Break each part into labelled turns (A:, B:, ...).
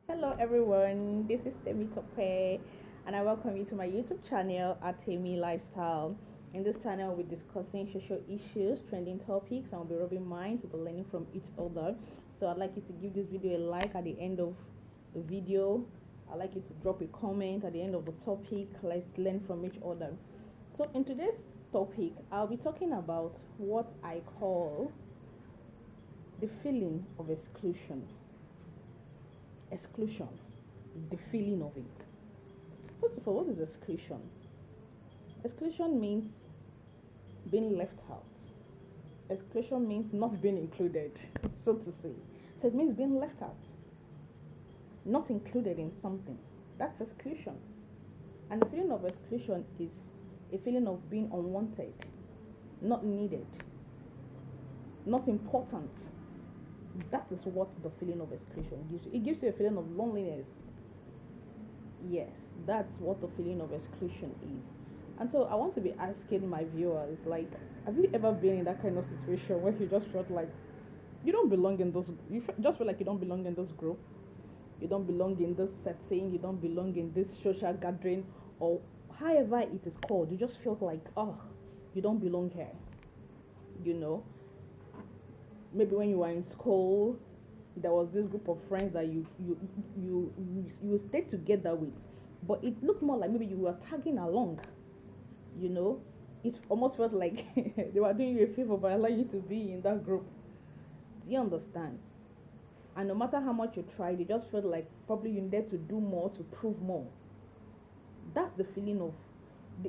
A: Hello everyone, this is Temi Tope and I welcome you to my YouTube channel at Temi Lifestyle. In this channel we're discussing social issues, trending topics, and we'll be rubbing minds, we'll be learning from each other. So I'd like you to give this video a like at the end of the video. I'd like you to drop a comment at the end of the topic. Let's learn from each other. So in today's topic, I'll be talking about what I call the feeling of exclusion. Exclusion, the feeling of it. First of all, what is exclusion? Exclusion means being left out. Exclusion means not being included, so to say. So it means being left out, not included in something. That's exclusion. And the feeling of exclusion is a feeling of being unwanted, not needed, not important. That is what the feeling of exclusion gives you. It gives you a feeling of loneliness. Yes, that's what the feeling of exclusion is. And so I want to be asking my viewers, like, have you ever been in that kind of situation where you just felt like you don't belong in those, just feel like you don't belong in this group, you don't belong in this setting, you don't belong in this social gathering, or however it is called, you just felt like, oh, you don't belong here, you know? Maybe when you were in school, there was this group of friends that you stayed together with, but it looked more like maybe you were tagging along, you know. It almost felt like they were doing you a favor by allowing you to be in that group. Do you understand? And no matter how much you tried, you just felt like probably you needed to do more to prove more. That's the feeling of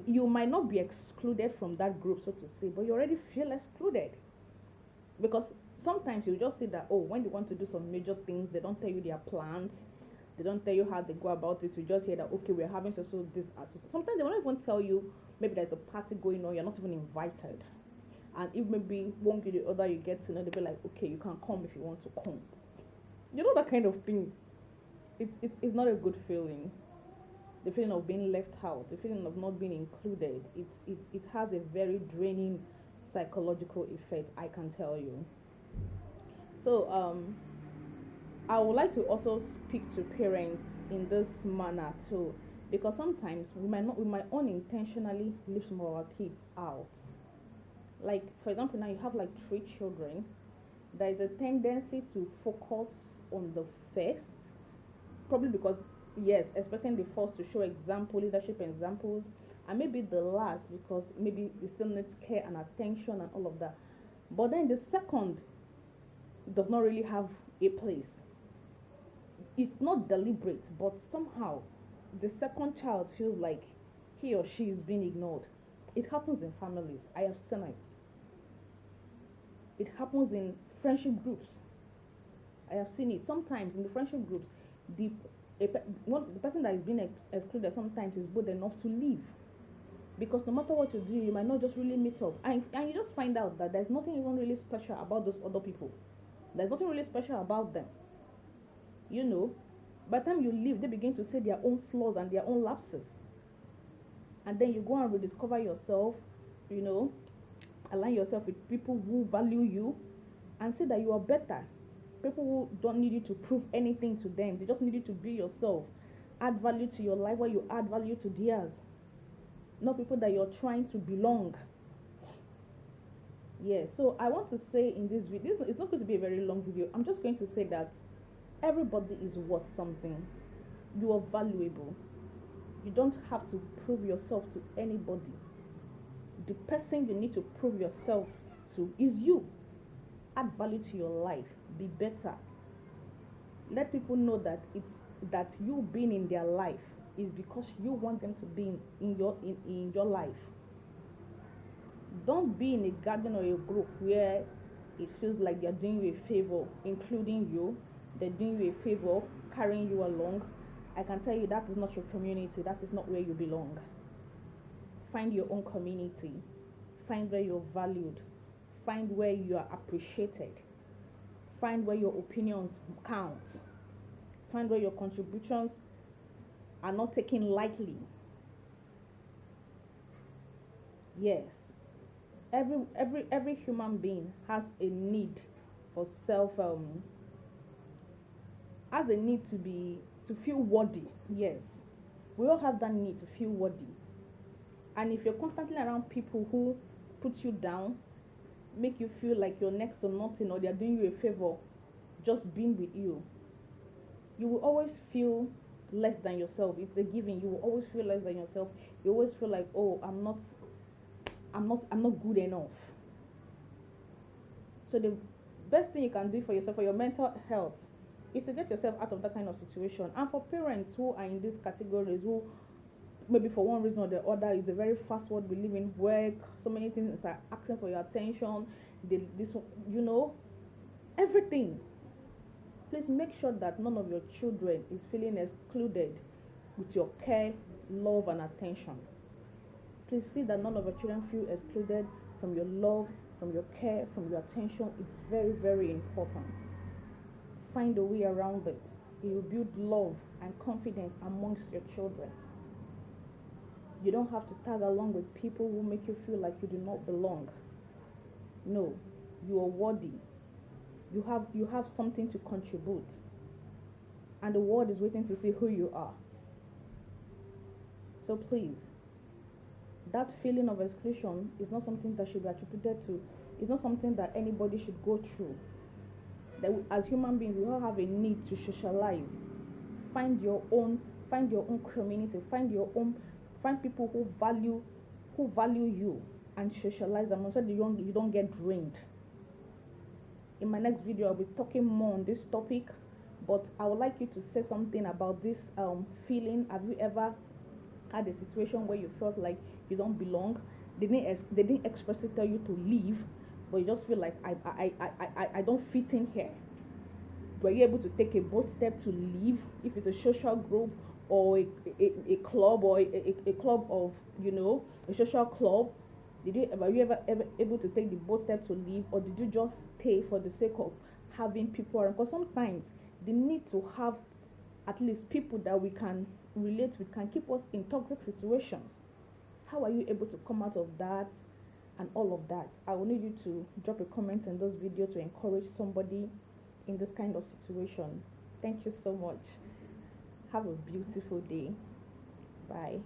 A: you might not be excluded from that group, so to say, but you already feel excluded. Because sometimes you just see that, oh, when they want to do some major things, they don't tell you their plans, they don't tell you how they go about it. You just hear that, okay, we're having so this. Sometimes they won't even tell you maybe there's a party going on, you're not even invited. And if maybe one way or the other you get to know, they'll be like, okay, you can come if you want to come. You know, that kind of thing. It's not a good feeling. The feeling of being left out, the feeling of not being included, it has a very draining psychological effect, I can tell you. So I would like to also speak to parents in this manner too, because sometimes we might unintentionally leave some of our kids out. Like for example, now you have like 3 children. There is a tendency to focus on the first, probably because yes, expecting the first to show example, leadership examples, and maybe the last because maybe it still needs care and attention and all of that. But then the second does not really have a place. It's not deliberate, but somehow the second child feels like he or she is being ignored. It happens in families. I have seen it. It happens in friendship groups. I have seen it. Sometimes in the friendship groups, the the person that is being excluded sometimes is bold enough to leave, because no matter what you do, you might not just really meet up, and you just find out that there's nothing even really special about those other people. There's nothing really special about them, you know. By the time you leave, they begin to say their own flaws and their own lapses, and then you go and rediscover yourself, you know, align yourself with people who value you and say that you are better. People who don't need you to prove anything to them, they just need you to be yourself, add value to your life while you add value to theirs. Not people that you're trying to belong. Yeah, so I want to say in this video, it's not going to be a very long video. I'm just going to say that everybody is worth something. You are valuable. You don't have to prove yourself to anybody. The person you need to prove yourself to is you. Add value to your life. Be better. Let people know that it's that you being in their life is because you want them to be in your life. Don't be in a garden or a group where it feels like they're doing you a favor, including you. They're doing you a favor, carrying you along. I can tell you that is not your community. That is not where you belong. Find your own community. Find where you're valued. Find where you are appreciated. Find where your opinions count. Find where your contributions are not taken lightly. Yes, every human being has a need for has a need to feel worthy. Yes, we all have that need to feel worthy. And if you're constantly around people who put you down, make you feel like you're next to nothing, or they're doing you a favor just being with you, you will always feel less than yourself. It's a given. You will always feel less than yourself. You always feel like, oh, I'm not good enough. So the best thing you can do for yourself, for your mental health, is to get yourself out of that kind of situation. And for parents who are in these categories, who maybe for one reason or the other, it's a very fast world we live in, work, so many things are asking for your attention, this, everything. Please make sure that none of your children is feeling excluded with your care, love, and attention. Please see that none of your children feel excluded from your love, from your care, from your attention. It's very, very important. Find a way around it. It will build love and confidence amongst your children. You don't have to tag along with people who make you feel like you do not belong. No, you are worthy. You have something to contribute. And the world is waiting to see who you are. So please, that feeling of exclusion is not something that should be attributed to, it's not something that anybody should go through. That as human beings, we all have a need to socialize. Find your own community, find people who value you, and socialize them so that you don't get drained. In my next video, I'll be talking more on this topic, but I would like you to say something about this feeling. Have you ever had a situation where you felt like you don't belong? They didn't expressly tell you to leave, but you just feel like I don't fit in here. Were you able to take a bold step to leave? If it's a social group or a club, or a club of, a social club, were you ever able to take the bold step to leave, or did you just stay for the sake of having people around? Because sometimes the need to have at least people that we can relate with can keep us in toxic situations. How are you able to come out of that and all of that? I will need you to drop a comment in this video to encourage somebody in this kind of situation. Thank you so much. Have a beautiful day. Bye.